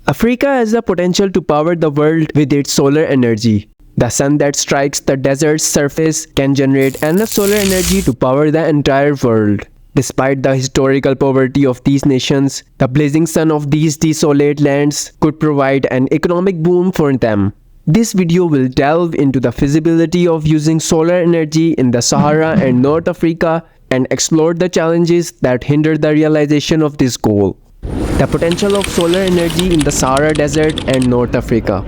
Africa has the potential to power the world with its solar energy. The sun that strikes the desert's surface can generate enough solar energy to power the entire world. Despite the historical poverty of these nations, the blazing sun of these desolate lands could provide an economic boom for them. This video will delve into the feasibility of using solar energy in the Sahara and North Africa and explore the challenges that hinder the realization of this goal. The potential of solar energy in the Sahara Desert and North Africa.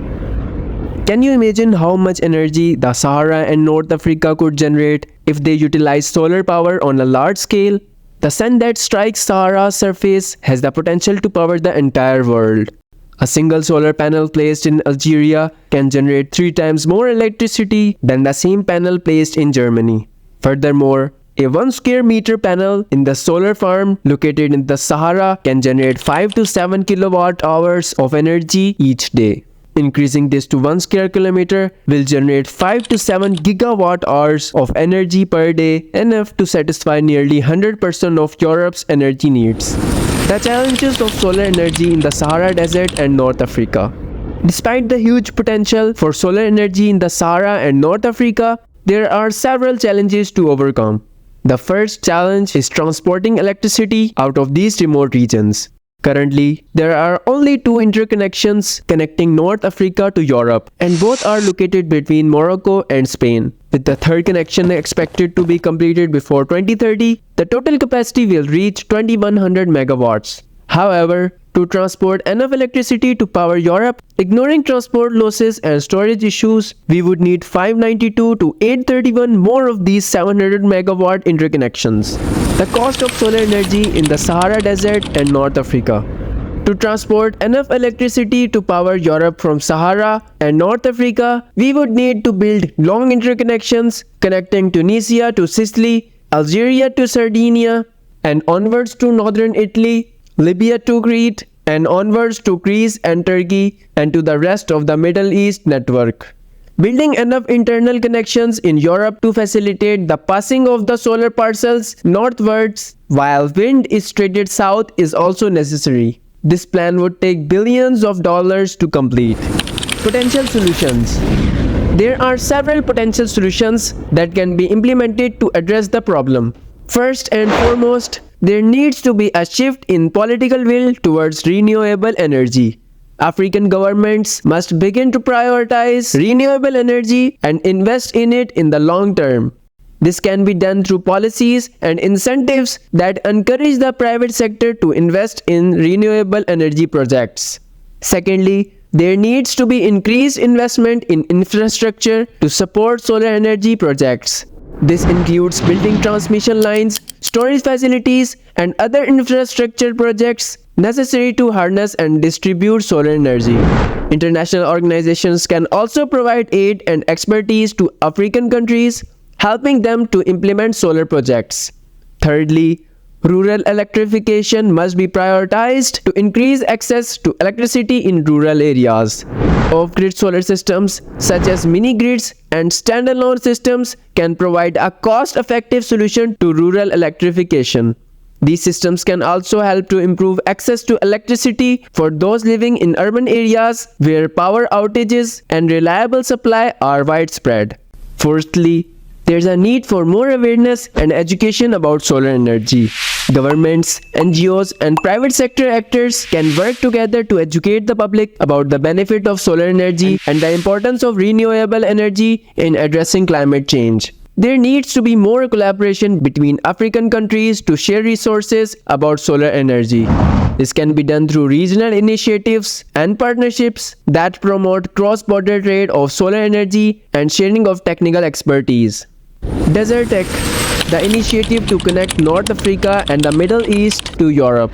Can you imagine how much energy the Sahara and North Africa could generate if they utilize solar power on a large scale? The sun that strikes Sahara's surface has the potential to power the entire world. A single solar panel placed in Algeria can generate 3 times more electricity than the same panel placed in Germany. Furthermore, a 1 square meter panel in the solar farm located in the Sahara can generate 5 to 7 kilowatt hours of energy each day. Increasing this to 1 square kilometer will generate 5 to 7 gigawatt hours of energy per day, enough to satisfy nearly 100% of Europe's energy needs. The challenges of solar energy in the Sahara Desert and North Africa. Despite the huge potential for solar energy in the Sahara and North Africa, there are several challenges to overcome. The first challenge is transporting electricity out of these remote regions. Currently, there are only 2 interconnections connecting North Africa to Europe, and both are located between Morocco and Spain. With the third connection expected to be completed before 2030, the total capacity will reach 2100 megawatts. However, to transport enough electricity to power Europe, ignoring transport losses and storage issues, we would need 592 to 831 more of these 700 megawatt interconnections. The cost of solar energy in the Sahara Desert and North Africa. To transport enough electricity to power Europe from Sahara and North Africa, we would need to build long interconnections connecting Tunisia to Sicily, Algeria to Sardinia, and onwards to northern Italy, Libya to Crete, and onwards to Greece and Turkey and to the rest of the Middle East network. Building enough internal connections in Europe to facilitate the passing of the solar parcels northwards while wind is traded south is also necessary. This plan would take billions of dollars to complete. Potential solutions. There are several potential solutions that can be implemented to address the problem. First and foremost, there needs to be a shift in political will towards renewable energy. African governments must begin to prioritize renewable energy and invest in it in the long term. This can be done through policies and incentives that encourage the private sector to invest in renewable energy projects. Secondly, there needs to be increased investment in infrastructure to support solar energy projects. This includes building transmission lines, storage facilities, and other infrastructure projects necessary to harness and distribute solar energy. International organizations can also provide aid and expertise to African countries, helping them to implement solar projects. Thirdly, rural electrification must be prioritized to increase access to electricity in rural areas. Off-grid solar systems such as mini-grids and standalone systems can provide a cost-effective solution to rural electrification. These systems can also help to improve access to electricity for those living in urban areas where power outages and reliable supply are widespread. Fourthly, there's a need for more awareness and education about solar energy. Governments, NGOs, and private sector actors can work together to educate the public about the benefit of solar energy and the importance of renewable energy in addressing climate change. There needs to be more collaboration between African countries to share resources about solar energy. This can be done through regional initiatives and partnerships that promote cross-border trade of solar energy and sharing of technical expertise. Desert Tech, the initiative to connect North Africa and the Middle East to Europe.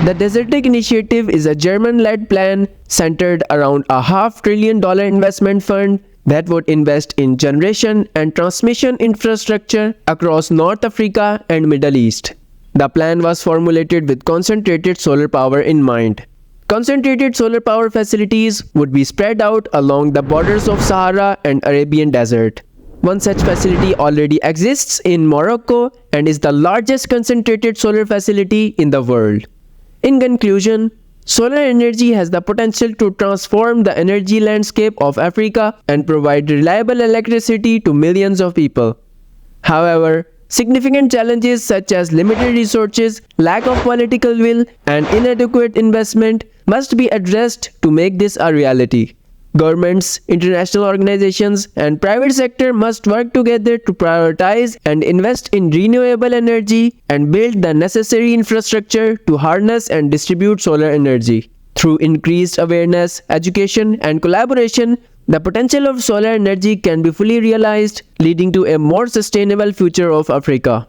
The Desert Tech initiative is a German-led plan centered around a $500 billion investment fund that would invest in generation and transmission infrastructure across North Africa and Middle East. The plan was formulated with concentrated solar power in mind. Concentrated solar power facilities would be spread out along the borders of Sahara and Arabian Desert. One such facility already exists in Morocco and is the largest concentrated solar facility in the world. In conclusion, Solar energy has the potential to transform the energy landscape of Africa and provide reliable electricity to millions of people. However, significant challenges such as limited resources, lack of political will, and inadequate investment must be addressed to make this a reality. Governments, international organizations, and private sector must work together to prioritize and invest in renewable energy and build the necessary infrastructure to harness and distribute solar energy. Through increased awareness, education, and collaboration, the potential of solar energy can be fully realized, leading to a more sustainable future of Africa.